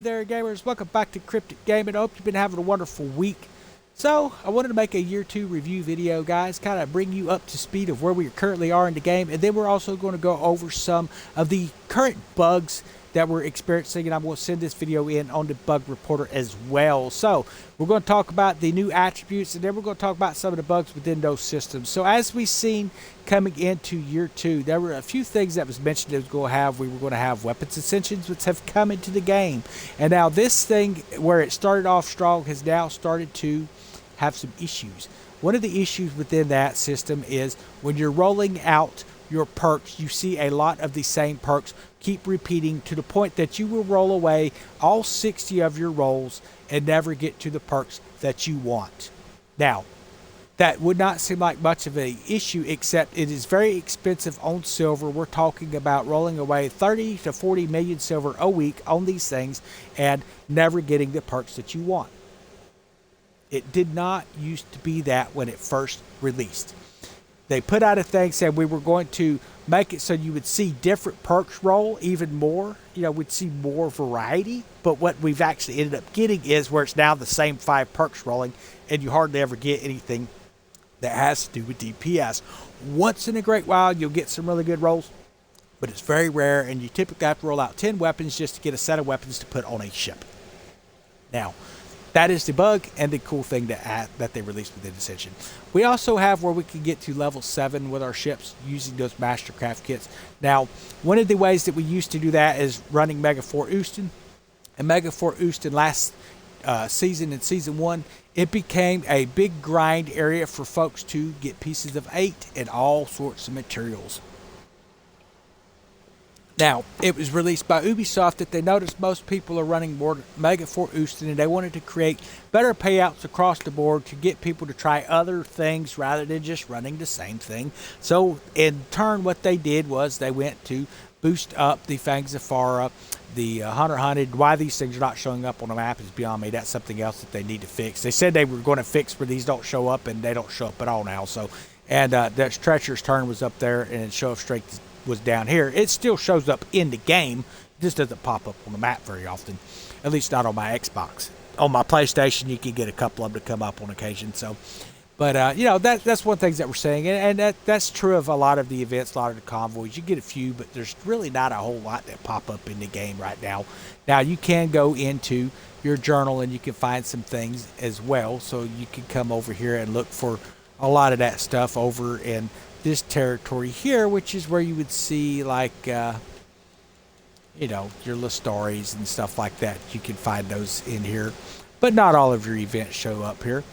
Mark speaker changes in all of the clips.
Speaker 1: There, gamers, welcome back to Cryptic Gaming. I hope you've been having a wonderful week. So, I wanted to make a year 2 review video, guys, kind of bring you up to speed of where we currently are in the game, and then we're also going to go over some of the current bugs that we're experiencing, and I'm going to send this video in on the bug reporter as well. So, we're going to talk about the new attributes, and then we're going to talk about some of the bugs within those systems. So, as we've seen coming into year 2, there were a few things that was mentioned that we were going to have weapons ascensions, which have come into the game. And now this thing, where it started off strong, has now started to have some issues. One of the issues within that system is when you're rolling out your perks, you see a lot of the same perks keep repeating to the point that you will roll away all 60 of your rolls and never get to the perks that you want. Now, that would not seem like much of an issue, except it is very expensive on silver. We're talking about rolling away 30 to 40 million silver a week on these things and never getting the perks that you want. It did not used to be that when it first released. They put out a thing saying we were going to make it so you would see different perks roll even more. You know, we'd see more variety. But what we've actually ended up getting is where it's now the same 5 perks rolling, and you hardly ever get anything that has to do with DPS. Once in a great while, you'll get some really good rolls, but it's very rare, and you typically have to roll out 10 weapons just to get a set of weapons to put on a ship. Now, that is the bug and the cool thing that they released within Ascension. We also have where we can get to level 7 with our ships using those Mastercraft kits. Now, one of the ways that we used to do that is running Mega Fort Houston. And Mega Fort Houston last season, in Season 1, it became a big grind area for folks to get pieces of 8 and all sorts of materials. Now, it was released by Ubisoft that they noticed most people are running more Mega Fort Houston, and they wanted to create better payouts across the board to get people to try other things rather than just running the same thing. So, in turn, what they did was they went to boost up the Fangs of Farah, the Hunter Hunted. Why these things are not showing up on the map is beyond me. That's something else that they need to fix. They said they were going to fix where these don't show up, and they don't show up at all now. So, and that Treacherous Turn was up there, and Show of Strength was down here. It still shows up in the game. It just doesn't pop up on the map very often. At least not on my Xbox. On my PlayStation, you can get a couple of them to come up on occasion. So, but you know, that's one thing that we're saying, and that's true of a lot of the events, a lot of the convoys. You get a few, but there's really not a whole lot that pop up in the game right now. Now, you can go into your journal and you can find some things as well. So you can come over here and look for a lot of that stuff over in this territory here, which is where you would see, like, you know, your Listaris and stuff like that. You can find those in here, but not all of your events show up here.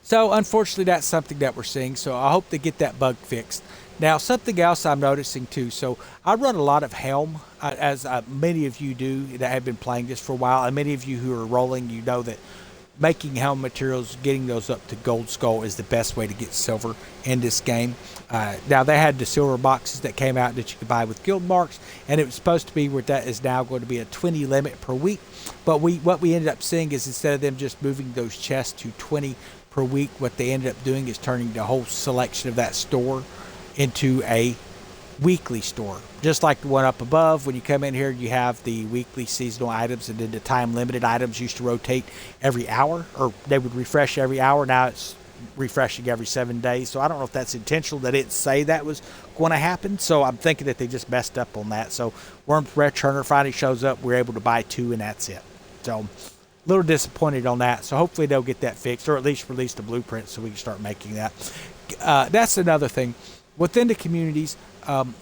Speaker 1: So, unfortunately, that's something that we're seeing. So, I hope they get that bug fixed. Now, something else I'm noticing too. So, I run a lot of Helm, as many of you do that have been playing this for a while, and many of you who are rolling, you know that making helm materials, getting those up to Gold Skull is the best way to get silver in this game. Now, they had the silver boxes that came out that you could buy with guild marks, and it was supposed to be where that is now going to be a 20 limit per week. But what we ended up seeing is instead of them just moving those chests to 20 per week, what they ended up doing is turning the whole selection of that store into a weekly store. Just like the one up above, when you come in here, you have the weekly seasonal items, and then the time limited items used to rotate every hour, or they would refresh every hour. Now it's refreshing every 7 days. So I don't know if that's intentional, that it say that was going to happen. So I'm thinking that they just messed up on that. So Worm's Returner finally shows up. We're able to buy 2, and that's it. So a little disappointed on that. So hopefully they'll get that fixed, or at least release the blueprint so we can start making that. That's another thing. Within the communities,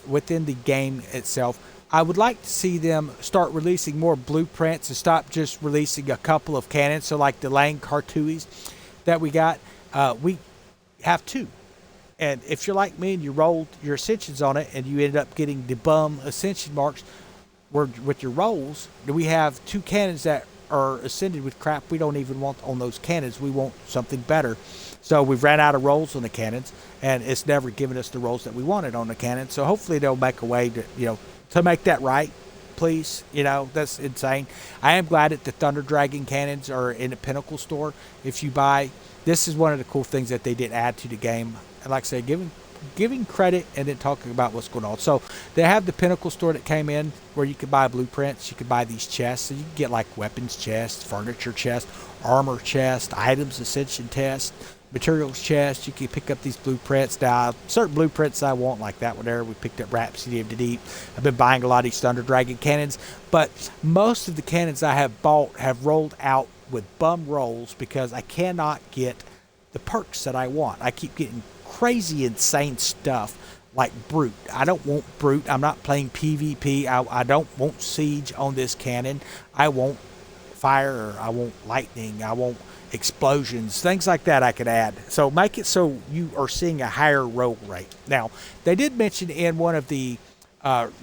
Speaker 1: within the game itself, I would like to see them start releasing more blueprints and stop just releasing a couple of cannons. So like the Lang Cartuis that we got, we have 2. And if you're like me and you rolled your ascensions on it and you ended up getting the bum ascension marks with your rolls, we have 2 cannons that are ascended with crap we don't even want on those cannons. We want something better. So we've ran out of rolls on the cannons, and it's never given us the rolls that we wanted on the cannon. So hopefully they'll make a way to, you know, to make that right, please. You know, that's insane. I am glad that the Thunder Dragon cannons are in the Pinnacle store. If you buy, this is one of the cool things that they did add to the game. And like I said, giving giving credit and then talking about what's going on. So they have the Pinnacle store that came in where you could buy blueprints. You could buy these chests. So you can get like weapons chests, furniture chests, armor chest, items ascension test, materials chest. You can pick up these blueprints. Now, certain blueprints I want, like that one there. We picked up Rhapsody of the Deep. I've been buying a lot of these Thunder Dragon cannons, but most of the cannons I have bought have rolled out with bum rolls because I cannot get the perks that I want. I keep getting crazy, insane stuff like Brute. I don't want Brute. I'm not playing PvP. I don't want Siege on this cannon. I want Fire. I want Lightning. I want Explosions. Things like that I could add. So make it so you are seeing a higher roll rate. Now, they did mention in one of the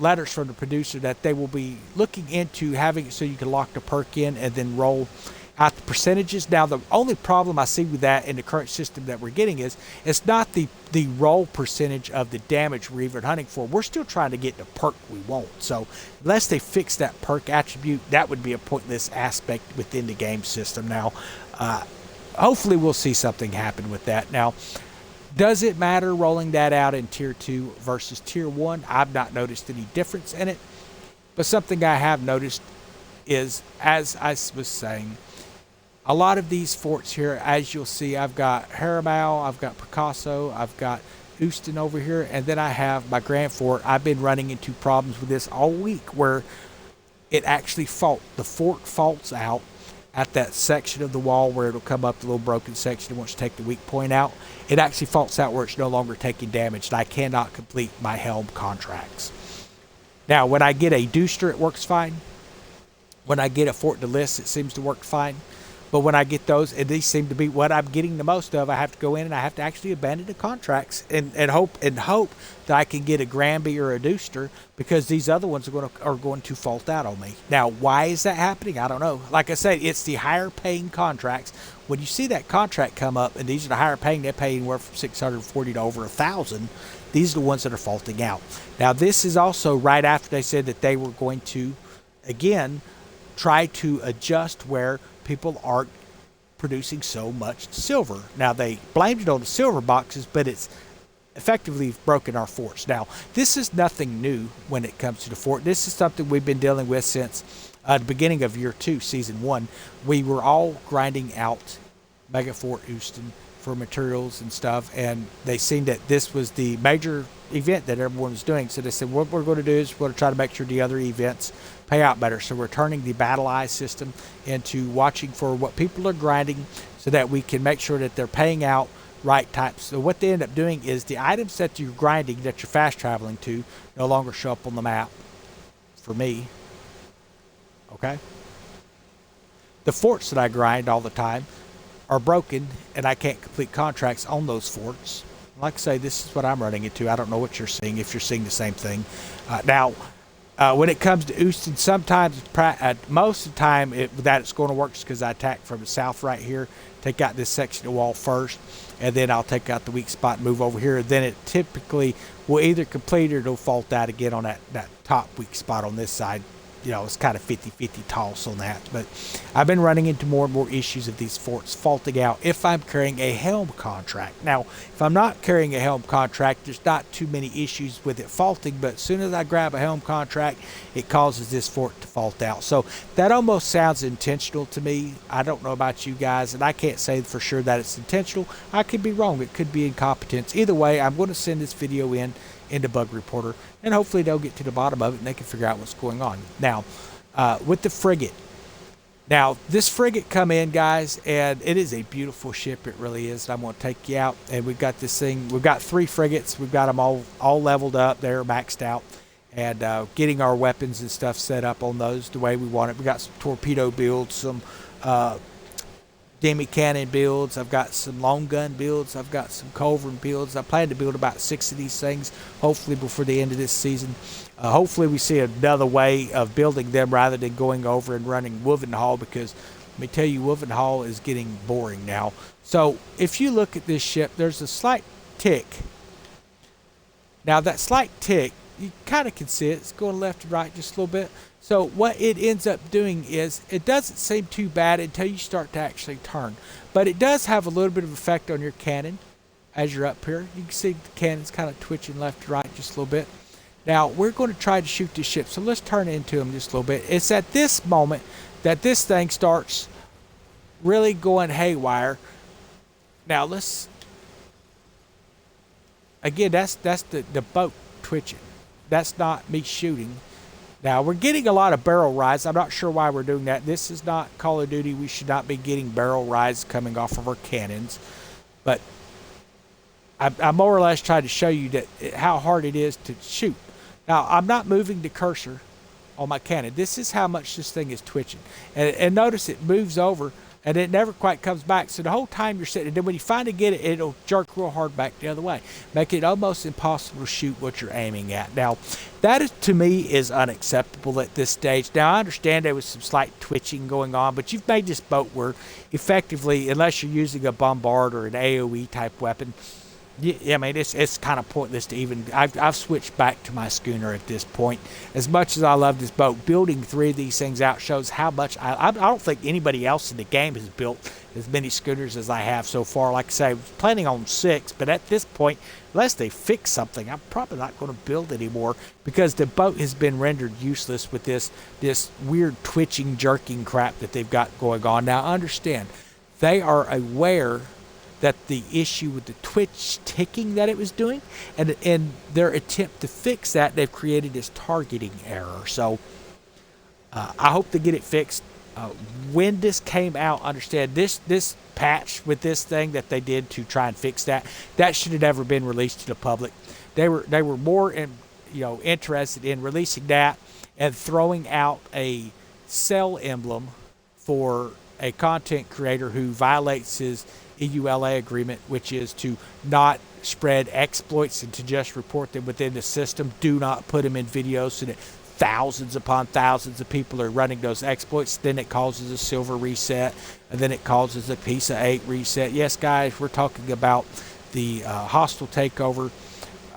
Speaker 1: letters from the producer that they will be looking into having it so you can lock the perk in and then roll out the percentages. Now, the only problem I see with that in the current system that we're getting is it's not the roll percentage of the damage we're even hunting for. We're still trying to get the perk we want. So unless they fix that perk attribute, that would be a pointless aspect within the game system. Now, hopefully we'll see something happen with that. Now, does it matter rolling that out in Tier 2 versus Tier 1? I've not noticed any difference in it. But something I have noticed is, as I was saying, a lot of these forts here, as you'll see, I've got Haramau, I've got Picasso, I've got Houston over here, and then I have my Grand Fort. I've been running into problems with this all week where it actually the fort faults out at that section of the wall where it'll come up the little broken section and once you take the weak point out, it actually faults out where it's no longer taking damage, and I cannot complete my helm contracts. Now, when I get a Dooster, it works fine. When I get a Fort de Lis, it seems to work fine. But when I get those, and these seem to be what I'm getting the most of, I have to go in and I have to actually abandon the contracts and hope that I can get a Granby or a Dooster, because these other ones are going to fault out on me. Now, why is that happening? I don't know. Like I said, it's the higher paying contracts. When you see that contract come up, and these are the higher paying, they're paying anywhere from 640 to over 1,000. These are the ones that are faulting out. Now, this is also right after they said that they were going to, again, try to adjust where people aren't producing so much silver. Now, they blamed it on the silver boxes, but it's effectively broken our forts. Now, this is nothing new when it comes to the fort. This is something we've been dealing with since the beginning of Year 2, Season 1. We were all grinding out Mega Fort Houston for materials and stuff, and they seen that this was the major event that everyone was doing. So they said, what we're going to do is we're going to try to make sure the other events pay out better. So we're turning the Battle Eye system into watching for what people are grinding so that we can make sure that they're paying out right types. So what they end up doing is the items that you're grinding, that you're fast traveling to, no longer show up on the map for me. Okay? The forts that I grind all the time are broken, and I can't complete contracts on those forts. Like I say, this is what I'm running into. I don't know what you're seeing, if you're seeing the same thing. Now, when it comes to Houston, sometimes, most of the time, that it's going to work because I attack from the south right here, take out this section of the wall first, and then I'll take out the weak spot and move over here. Then it typically will either complete or it'll fault out again on that top weak spot on this side. You know, it's kind of 50-50 toss on that. But I've been running into more and more issues of these forts faulting out if I'm carrying a helm contract. Now, if I'm not carrying a helm contract, there's not too many issues with it faulting, but as soon as I grab a helm contract, it causes this fort to fault out. So that almost sounds intentional to me. I don't know about you guys, and I can't say for sure that it's intentional. I could be wrong. It could be incompetence. Either way, I'm going to send this video into Bug Reporter, and hopefully they'll get to the bottom of it and they can figure out what's going on. Now, with the frigate. Now, this frigate come in, guys, and it is a beautiful ship. It really is. I'm going to take you out, and we've got this thing. We've got 3 frigates. We've got them all leveled up. They're maxed out, and getting our weapons and stuff set up on those the way we want it. We got some torpedo builds, some demi cannon builds. I've got some long gun builds. I've got some culverin builds. I plan to build about 6 of these things, hopefully before the end of this season. Hopefully we see another way of building them rather than going over and running Wolvenhall, because let me tell you, Wolvenhall is getting boring now. So if you look at this ship, there's a slight tick. Now that slight tick, you kind of can see it. It's going left and right just a little bit. So what it ends up doing is it doesn't seem too bad until you start to actually turn. But it does have a little bit of effect on your cannon. as you're up here. You can see the cannon's kind of twitching left to right just a little bit. Now, we're going to try to shoot this ship, so let's turn into them just a little bit. It's at this moment that this thing starts really going haywire. Now, let's... Again, that's the boat twitching. That's not me shooting. Now, we're getting a lot of barrel rides. I'm not sure why we're doing that. This is not Call of Duty. We should not be getting barrel rides coming off of our cannons. But I more or less tried to show you that how hard it is to shoot. Now, I'm not moving the cursor on my cannon. This is how much this thing is twitching. And notice it moves over, and it never quite comes back. So the whole time you're sitting, and then when you finally get it, it'll jerk real hard back the other way, make it almost impossible to shoot what you're aiming at. Now, that is, to me, is unacceptable at this stage. Now, I understand there was some slight twitching going on, but you've made this boat where effectively, unless you're using a bombard or an AoE type weapon, yeah, I mean, it's kind of pointless to even... I've switched back to my schooner at this point. As much as I love this boat, building 3 of these things out shows how much... I don't think anybody else in the game has built as many schooners as I have so far. Like I say, I was planning on 6, but at this point, unless they fix something, I'm probably not going to build anymore because the boat has been rendered useless with this weird twitching, jerking crap that they've got going on. Now, understand, they are aware that the issue with the twitch ticking that it was doing, and in their attempt to fix that, they've created this targeting error. So I hope to get it fixed. When this came out, understand this patch with this thing that they did to try and fix that should have never been released to the public. They were more interested in releasing that and throwing out a sell emblem for a content creator who violates his EULA agreement, which is to not spread exploits and to just report them within the system. Do not put them in videos so that thousands upon thousands of people are running those exploits. Then it causes a silver reset, and then it causes a PISA 8 reset. Yes, guys, we're talking about the hostile takeover.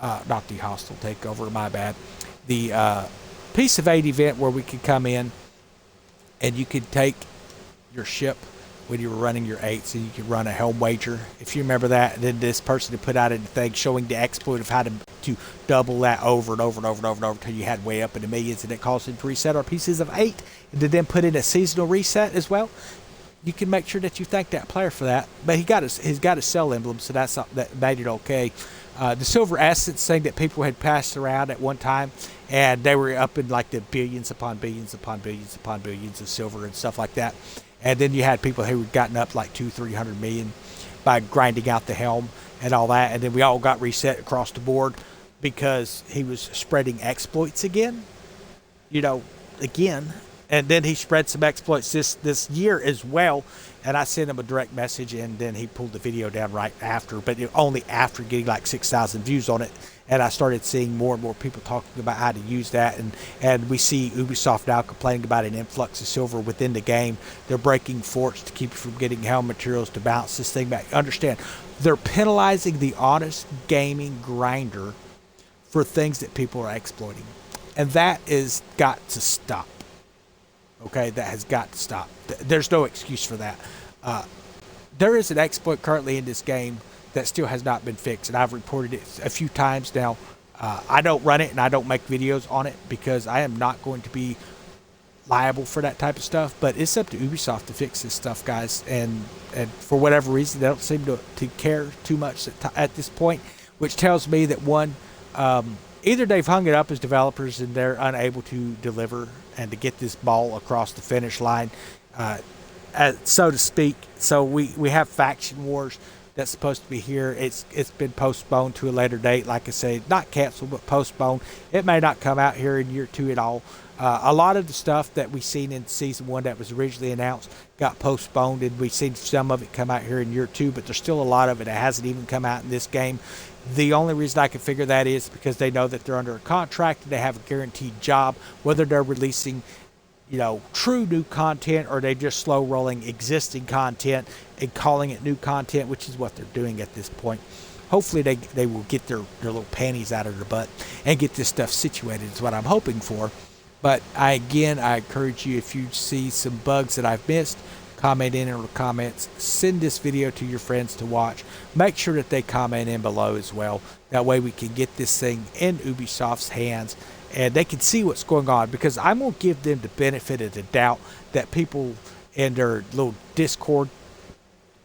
Speaker 1: Not the hostile takeover, my bad. The PISA 8 event where we could come in and you could take your ship when you were running your 8s, and you could run a helm wager. If you remember that, then this person had put out a thing showing the exploit of how to double that over and over and over and over and over until you had way up in the millions, and it caused him to reset our pieces of 8, and to then put in a seasonal reset as well. You can make sure that you thank that player for that. But he's got a sell emblem, so that's something that made it okay. The silver essence thing that people had passed around at one time, and they were up in like the billions upon billions upon billions upon billions of silver and stuff like that. And then you had people who had gotten up like 200-300 million by grinding out the helm and all that. And then we all got reset across the board because he was spreading exploits again. Again. And then he spread some exploits this year as well. And I sent him a direct message, and then he pulled the video down right after, but only after getting like 6,000 views on it. And I started seeing more and more people talking about how to use that. And we see Ubisoft now complaining about an influx of silver within the game. They're breaking forts to keep you from getting helm materials to bounce this thing back. Understand, they're penalizing the honest gaming grinder for things that people are exploiting. And that is got to stop. Okay, that has got to stop. There's no excuse for that. There is an exploit currently in this game that still has not been fixed, and I've reported it a few times now. I don't run it, and I don't make videos on it because I am not going to be liable for that type of stuff. But it's up to Ubisoft to fix this stuff, guys. And for whatever reason, they don't seem to care too much at this point, which tells me that one, either they've hung it up as developers and they're unable to deliver and to get this ball across the finish line, so to speak. So we have Faction Wars that's supposed to be here. It's been postponed to a later date. Like I say, not canceled, but postponed. It may not come out here in year 2 at all. A lot of the stuff that we seen in season 1 that was originally announced got postponed, and we've seen some of it come out here in year 2, but there's still a lot of it that hasn't even come out in this game. The only reason I can figure that is because they know that they're under a contract and they have a guaranteed job, whether they're releasing true new content or they just slow rolling existing content and calling it new content, which is what they're doing at this point. Hopefully they will get their little panties out of their butt and get this stuff situated is what I'm hoping for. But I encourage you, if you see some bugs that I've missed, comment in the comments. Send this video to your friends to watch. Make sure that they comment in below as well. That way we can get this thing in Ubisoft's hands and they can see what's going on, because I'm going to give them the benefit of the doubt that people in their little Discord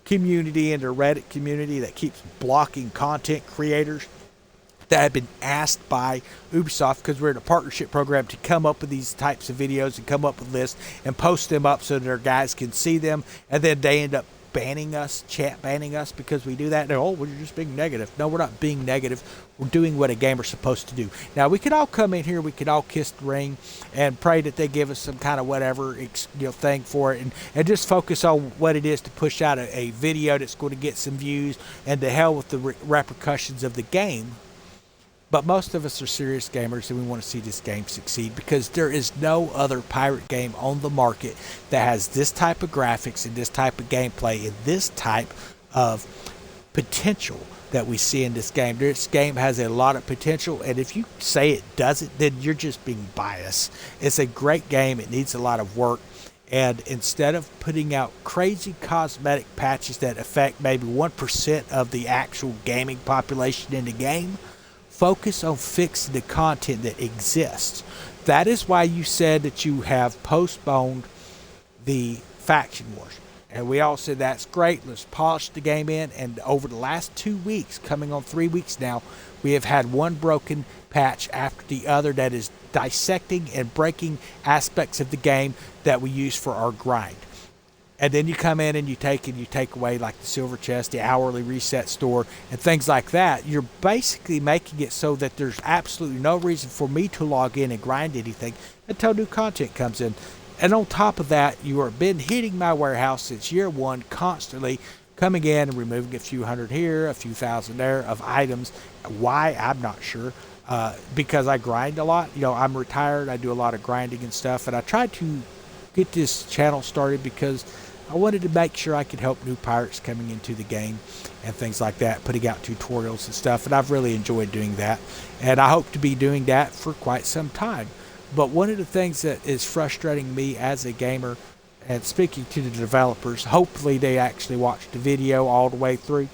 Speaker 1: community and their Reddit community that keeps blocking content creators that have been asked by Ubisoft, because we're in a partnership program, to come up with these types of videos and come up with lists and post them up so that our guys can see them, and then they end up banning us, chat banning us, because we do that. They're, oh, we're just being negative. No, we're not being negative. We're doing what a gamer's supposed to do. Now, we could all come in here, we could all kiss the ring and pray that they give us some kind of whatever thing for it, and just focus on what it is to push out a video that's going to get some views, and to hell with the repercussions of the game. But most of us are serious gamers, and we want to see this game succeed, because there is no other pirate game on the market that has this type of graphics and this type of gameplay and this type of potential that we see in this game. This game has a lot of potential, and if you say it doesn't, then you're just being biased. It's a great game. It needs a lot of work. And instead of putting out crazy cosmetic patches that affect maybe 1% of the actual gaming population in the game, focus on fixing the content that exists. That is why you said that you have postponed the Faction Wars. And we all said, that's great, let's polish the game in. And over the last 2 weeks, coming on 3 weeks now, we have had one broken patch after the other that is dissecting and breaking aspects of the game that we use for our grind. And then you come in and you take away like the silver chest, the hourly reset store, and things like that. You're basically making it so that there's absolutely no reason for me to log in and grind anything until new content comes in. And on top of that, you have been hitting my warehouse since year one, constantly coming in and removing a few hundred here, a few thousand there of items. Why? I'm not sure. Because I grind a lot. I'm retired. I do a lot of grinding and stuff. And I tried to get this channel started because I wanted to make sure I could help new pirates coming into the game and things like that, putting out tutorials and stuff. And I've really enjoyed doing that. And I hope to be doing that for quite some time. But one of the things that is frustrating me as a gamer, and speaking to the developers, hopefully they actually watched the video all the way through.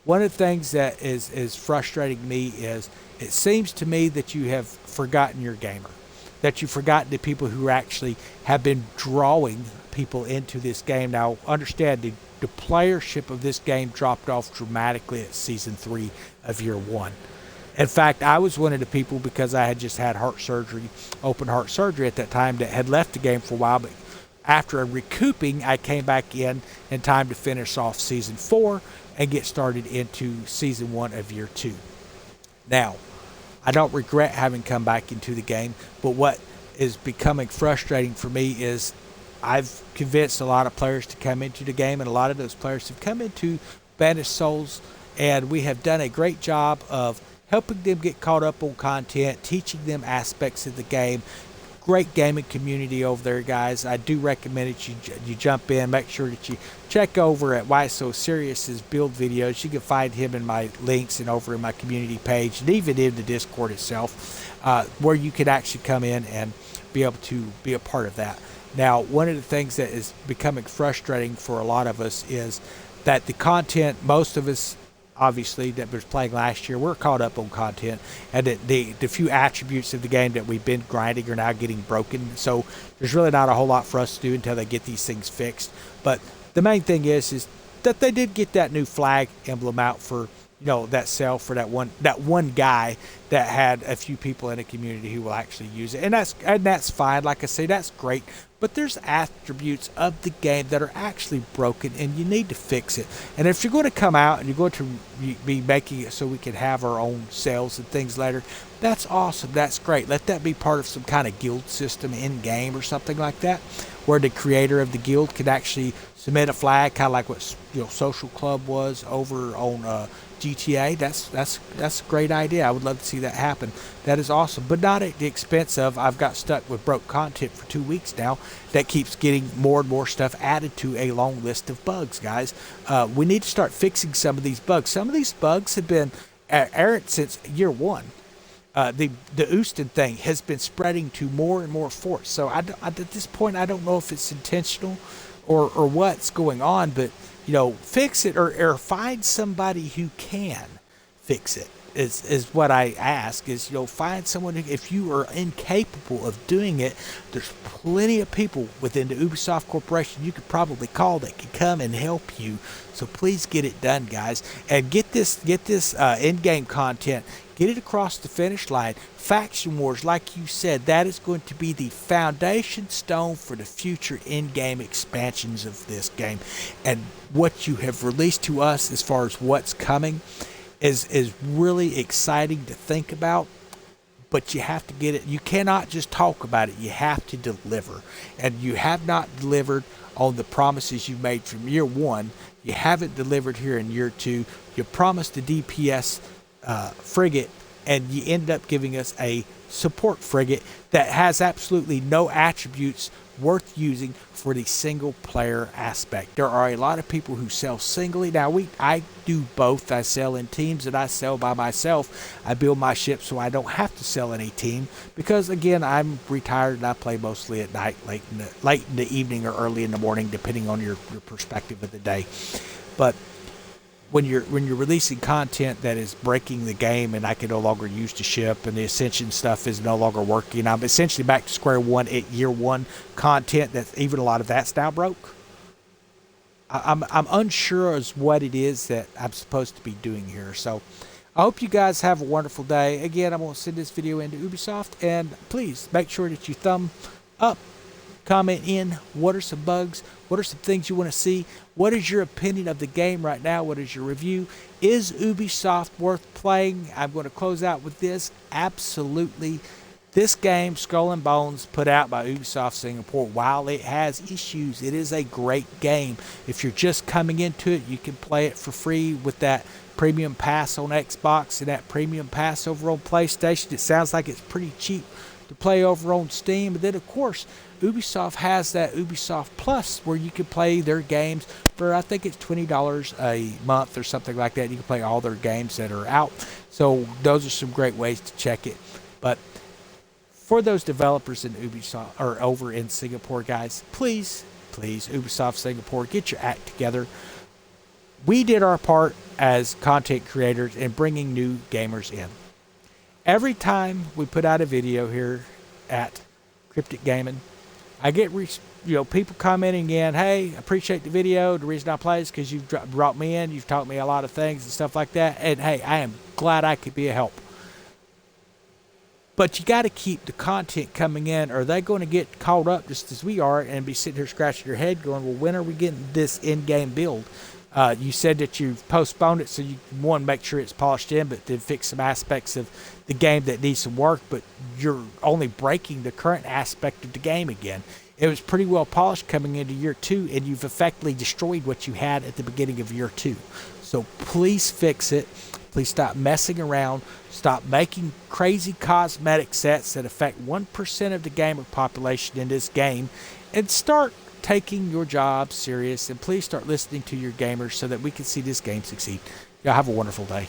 Speaker 1: One of the things that is frustrating me is it seems to me that you have forgotten your gamer, that you've forgotten the people who actually have been drawing people into this game. Now, understand the playership of this game dropped off dramatically at Season 3 of Year 1. In fact, I was one of the people, because I had just had open heart surgery at that time, that had left the game for a while. But after recouping, I came back in time to finish off Season 4 and get started into Season 1 of Year 2. Now, I don't regret having come back into the game, but what is becoming frustrating for me is I've convinced a lot of players to come into the game, and a lot of those players have come into Banished Souls, and we have done a great job of helping them get caught up on content, teaching them aspects of the game. Great gaming community over there, guys. I do recommend it. You jump in, make sure that you check over at Why So Serious's build videos. You can find him in my links and over in my community page, and even in the Discord itself, where you can actually come in and be able to be a part of that. Now, one of the things that is becoming frustrating for a lot of us is that the content, most of us, obviously, that was playing last year, we're caught up on content, and that the few attributes of the game that we've been grinding are now getting broken. So there's really not a whole lot for us to do until they get these things fixed. But the main thing is that they did get that new flag emblem out for that sale for that one guy that had a few people in the community who will actually use it, and that's fine. Like I say, that's great. But there's attributes of the game that are actually broken, and you need to fix it. And if you're going to come out and you're going to be making it so we can have our own sales and things later, that's awesome. That's great. Let that be part of some kind of guild system in game or something like that, where the creator of the guild could actually submit a flag, kind of like what Social Club was over on GTA. That's a great idea. I would love to see that happen. That is awesome, but not at the expense of I've got stuck with broke content for 2 weeks now that keeps getting more and more stuff added to a long list of bugs, guys. We need to start fixing some of these bugs. Some of these bugs have been errant since Year 1. The Oostin thing has been spreading to more and more forts. So at this point, I don't know if it's intentional or what's going on, but fix it, or find somebody who can fix it. Is what I ask. Is find someone who, if you are incapable of doing it, there's plenty of people within the Ubisoft Corporation you could probably call that can come and help you. So please get it done, guys, and get this in-game content. Get it across the finish line. Faction Wars, like you said, that is going to be the foundation stone for the future in-game expansions of this game. And what you have released to us as far as what's coming is really exciting to think about. But you have to get it. You cannot just talk about it. You have to deliver. And you have not delivered on the promises you made from year one. You haven't delivered here in year two. You promised the DPS frigate, and you ended up giving us a support frigate that has absolutely no attributes worth using for the single player aspect. There are a lot of people who sell singly. Now I do both. I sell in teams and I sell by myself. I build my ship so I don't have to sell any team, because again, I'm retired and I play mostly at night, late in the evening or early in the morning, depending on your perspective of the day. But when you're releasing content that is breaking the game, and I can no longer use the ship, and the Ascension stuff is no longer working, I'm essentially back to square one at year one content. That even a lot of that's now broke. I'm unsure as what it is that I'm supposed to be doing here. So I hope you guys have a wonderful day. Again, I'm going to send this video into Ubisoft, and please make sure that you thumb up, comment in what are some bugs, what are some things you want to see, what is your opinion of the game right now, what is your review, is Ubisoft worth playing? I'm going to close out with this. Absolutely. This game, Skull and Bones, put out by Ubisoft Singapore, while it has issues, it is a great game. If you're just coming into it, you can play it for free with that premium pass on Xbox and that premium pass over on PlayStation. It sounds like it's pretty cheap to play over on Steam. But then, of course, Ubisoft has that Ubisoft Plus, where you can play their games for, I think it's $20 a month or something like that. You can play all their games that are out. So those are some great ways to check it. But for those developers in Ubisoft, or over in Singapore, guys, please, Ubisoft Singapore, get your act together. We did our part as content creators in bringing new gamers in. Every time we put out a video here at Cryptic Gaming, I get people commenting in, hey, appreciate the video. The reason I play is because you've brought me in. You've taught me a lot of things and stuff like that. And hey, I am glad I could be a help. But you got to keep the content coming in, or they're going to get caught up just as we are and be sitting here scratching your head going, well, when are we getting this in-game build? You said that you've postponed it, so you want to make sure it's polished in, but then fix some aspects of the game that needs some work, but you're only breaking the current aspect of the game again. It was pretty well polished coming into year two, and you've effectively destroyed what you had at the beginning of year two. So please fix it. Please stop messing around. Stop making crazy cosmetic sets that affect 1% of the gamer population in this game, and start taking your job serious. And please start listening to your gamers so that we can see this game succeed. Y'all have a wonderful day.